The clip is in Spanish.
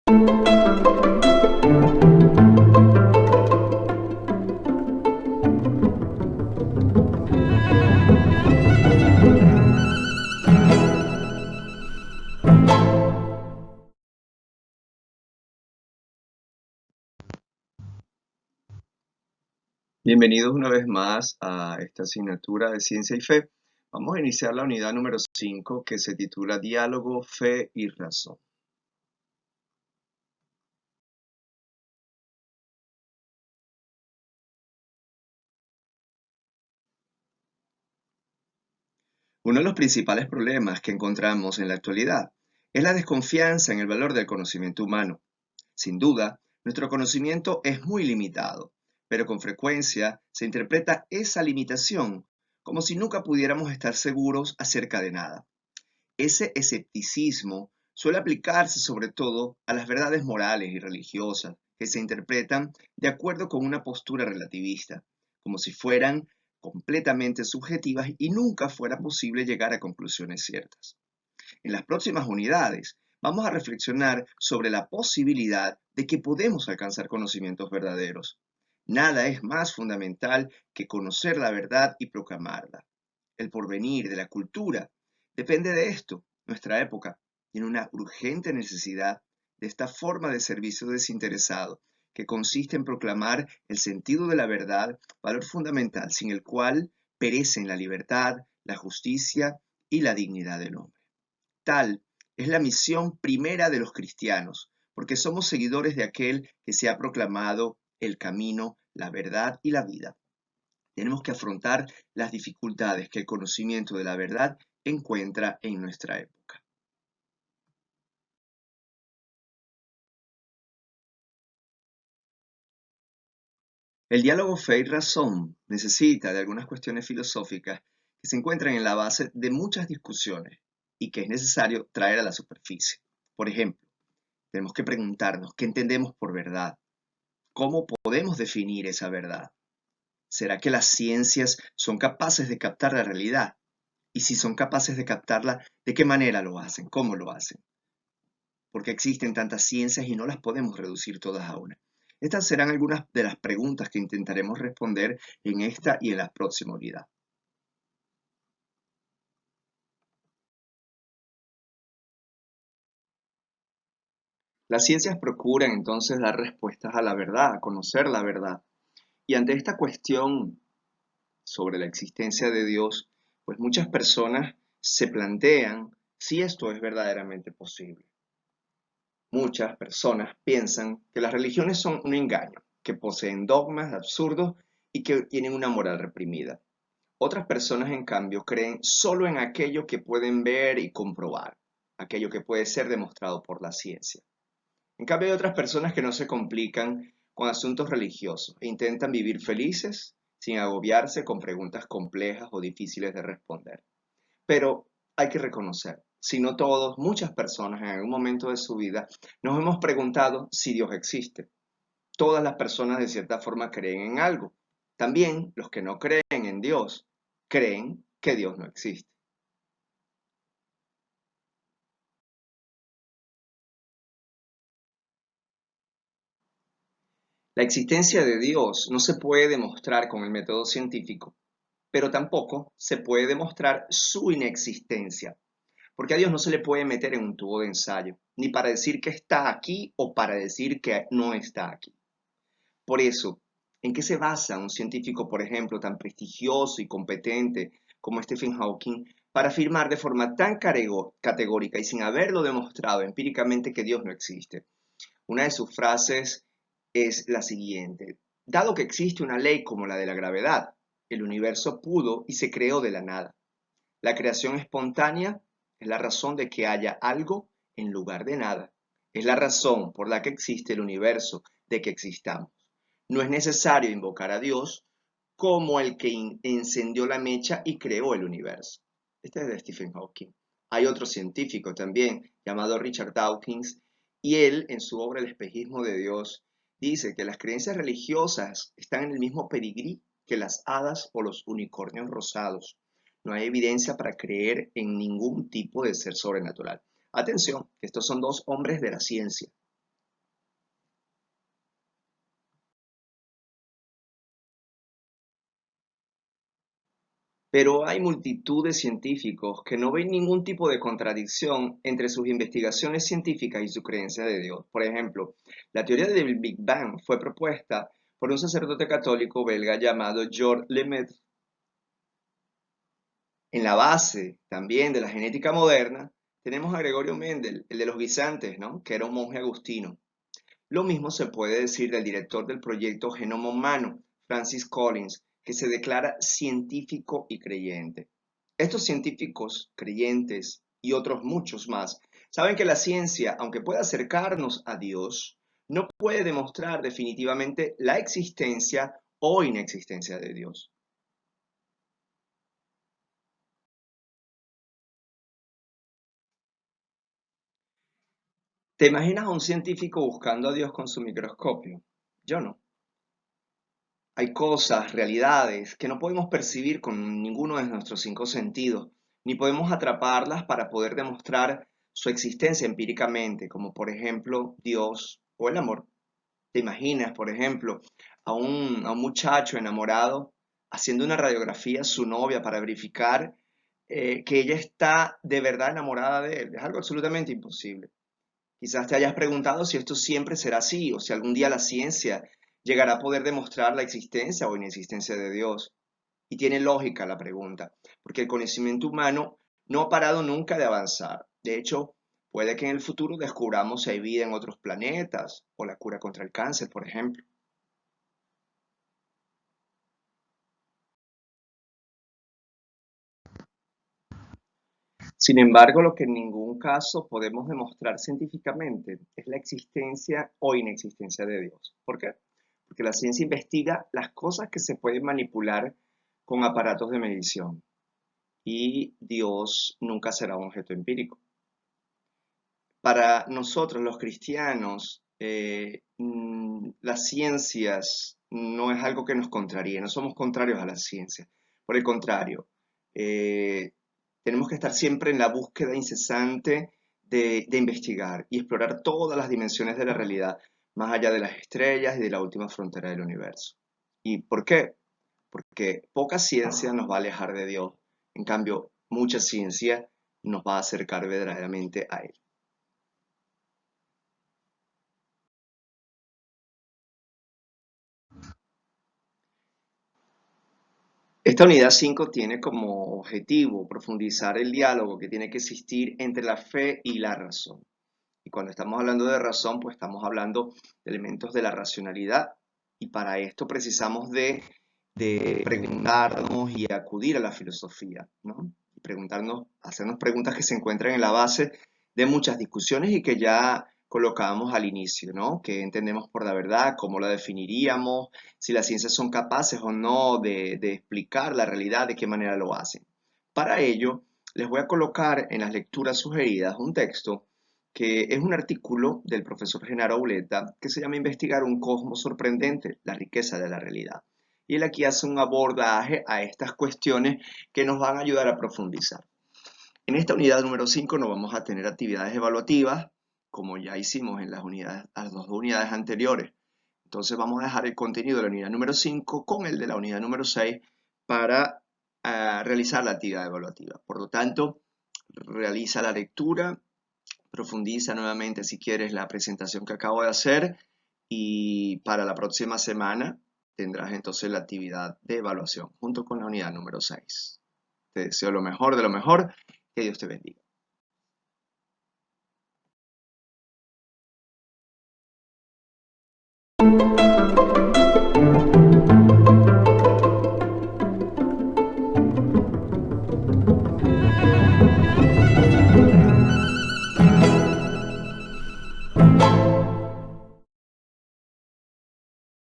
Bienvenidos una vez más a esta asignatura de Ciencia y Fe. Vamos a iniciar la unidad número 5 que se titula Diálogo, Fe y Razón. Uno de los principales problemas que encontramos en la actualidad es la desconfianza en el valor del conocimiento humano. Sin duda, nuestro conocimiento es muy limitado, pero con frecuencia se interpreta esa limitación como si nunca pudiéramos estar seguros acerca de nada. Ese escepticismo suele aplicarse sobre todo a las verdades morales y religiosas que se interpretan de acuerdo con una postura relativista, como si fueran completamente subjetivas y nunca fuera posible llegar a conclusiones ciertas. En las próximas unidades vamos a reflexionar sobre la posibilidad de que podemos alcanzar conocimientos verdaderos. Nada es más fundamental que conocer la verdad y proclamarla. El porvenir de la cultura depende de esto. Nuestra época tiene una urgente necesidad de esta forma de servicio desinteresado que consiste en proclamar el sentido de la verdad, valor fundamental sin el cual perecen la libertad, la justicia y la dignidad del hombre. Tal es la misión primera de los cristianos, porque somos seguidores de aquel que se ha proclamado el camino, la verdad y la vida. Tenemos que afrontar las dificultades que el conocimiento de la verdad encuentra en nuestra época. El diálogo fe y razón necesita de algunas cuestiones filosóficas que se encuentran en la base de muchas discusiones y que es necesario traer a la superficie. Por ejemplo, tenemos que preguntarnos qué entendemos por verdad, cómo podemos definir esa verdad. ¿Será que las ciencias son capaces de captar la realidad? Y si son capaces de captarla, ¿de qué manera lo hacen? ¿Cómo lo hacen? Porque existen tantas ciencias y no las podemos reducir todas a una. Estas serán algunas de las preguntas que intentaremos responder en esta y en la próxima unidad. Las ciencias procuran entonces dar respuestas a la verdad, a conocer la verdad. Y ante esta cuestión sobre la existencia de Dios, pues muchas personas se plantean si esto es verdaderamente posible. Muchas personas piensan que las religiones son un engaño, que poseen dogmas absurdos y que tienen una moral reprimida. Otras personas, en cambio, creen solo en aquello que pueden ver y comprobar, aquello que puede ser demostrado por la ciencia. En cambio, hay otras personas que no se complican con asuntos religiosos e intentan vivir felices sin agobiarse con preguntas complejas o difíciles de responder. Pero hay que reconocer, si no todos, muchas personas en algún momento de su vida nos hemos preguntado si Dios existe. Todas las personas de cierta forma creen en algo. También los que no creen en Dios creen que Dios no existe. La existencia de Dios no se puede demostrar con el método científico, pero tampoco se puede demostrar su inexistencia, porque a Dios no se le puede meter en un tubo de ensayo, ni para decir que está aquí o para decir que no está aquí. Por eso, ¿en qué se basa un científico, por ejemplo, tan prestigioso y competente como Stephen Hawking para afirmar de forma tan categórica y sin haberlo demostrado empíricamente que Dios no existe? Una de sus frases es la siguiente: dado que existe una ley como la de la gravedad, el universo pudo y se creó de la nada. La creación espontánea es la razón de que haya algo en lugar de nada. Es la razón por la que existe el universo, de que existamos. No es necesario invocar a Dios como el que encendió la mecha y creó el universo. Este es de Stephen Hawking. Hay otro científico también llamado Richard Dawkins, y él, en su obra El espejismo de Dios, dice que las creencias religiosas están en el mismo pedigrí que las hadas o los unicornios rosados. No hay evidencia para creer en ningún tipo de ser sobrenatural. Atención, estos son dos hombres de la ciencia. Pero hay multitud de científicos que no ven ningún tipo de contradicción entre sus investigaciones científicas y su creencia de Dios. Por ejemplo, la teoría del Big Bang fue propuesta por un sacerdote católico belga llamado Georges Lemaitre. En la base también de la genética moderna tenemos a Gregorio Mendel, el de los guisantes, ¿no? Que era un monje agustino. Lo mismo se puede decir del director del proyecto Genoma Humano, Francis Collins, que se declara científico y creyente. Estos científicos, creyentes y otros muchos más, saben que la ciencia, aunque pueda acercarnos a Dios, no puede demostrar definitivamente la existencia o inexistencia de Dios. ¿Te imaginas a un científico buscando a Dios con su microscopio? Yo no. Hay cosas, realidades que no podemos percibir con ninguno de nuestros cinco sentidos, ni podemos atraparlas para poder demostrar su existencia empíricamente, como por ejemplo Dios o el amor. ¿Te imaginas, por ejemplo, a un muchacho enamorado haciendo una radiografía a su novia para verificar que ella está de verdad enamorada de él? Es algo absolutamente imposible. Quizás te hayas preguntado si esto siempre será así o si algún día la ciencia llegará a poder demostrar la existencia o inexistencia de Dios. Y tiene lógica la pregunta, porque el conocimiento humano no ha parado nunca de avanzar. De hecho, puede que en el futuro descubramos si hay vida en otros planetas o la cura contra el cáncer, por ejemplo. Sin embargo, lo que en ningún caso podemos demostrar científicamente es la existencia o inexistencia de Dios. ¿Por qué? Porque la ciencia investiga las cosas que se pueden manipular con aparatos de medición y Dios nunca será un objeto empírico. Para nosotros los cristianos, las ciencias no es algo que nos contraríe, no somos contrarios a las ciencias. Por el contrario, eh, tenemos que estar siempre en la búsqueda incesante de investigar y explorar todas las dimensiones de la realidad, más allá de las estrellas y de la última frontera del universo. ¿Y por qué? Porque poca ciencia nos va a alejar de Dios, en cambio, mucha ciencia nos va a acercar verdaderamente a Él. Esta unidad 5 tiene como objetivo profundizar el diálogo que tiene que existir entre la fe y la razón. Y cuando estamos hablando de razón, pues estamos hablando de elementos de la racionalidad. Y para esto precisamos de preguntarnos y acudir a la filosofía, ¿no? Y preguntarnos, hacernos preguntas que se encuentran en la base de muchas discusiones y que ya colocábamos al inicio, ¿no? ¿Qué entendemos por la verdad? ¿Cómo la definiríamos? Si las ciencias son capaces o no de explicar la realidad, de qué manera lo hacen. Para ello, les voy a colocar en las lecturas sugeridas un texto que es un artículo del profesor Genaro Auleta que se llama Investigar un cosmos sorprendente, la riqueza de la realidad. Y él aquí hace un abordaje a estas cuestiones que nos van a ayudar a profundizar. En esta unidad número 5 no vamos a tener actividades evaluativas, como ya hicimos en las dos unidades anteriores. Entonces vamos a dejar el contenido de la unidad número 5 con el de la unidad número 6 para realizar la actividad evaluativa. Por lo tanto, realiza la lectura, profundiza nuevamente si quieres la presentación que acabo de hacer y para la próxima semana tendrás entonces la actividad de evaluación junto con la unidad número 6. Te deseo lo mejor de lo mejor. Que Dios te bendiga.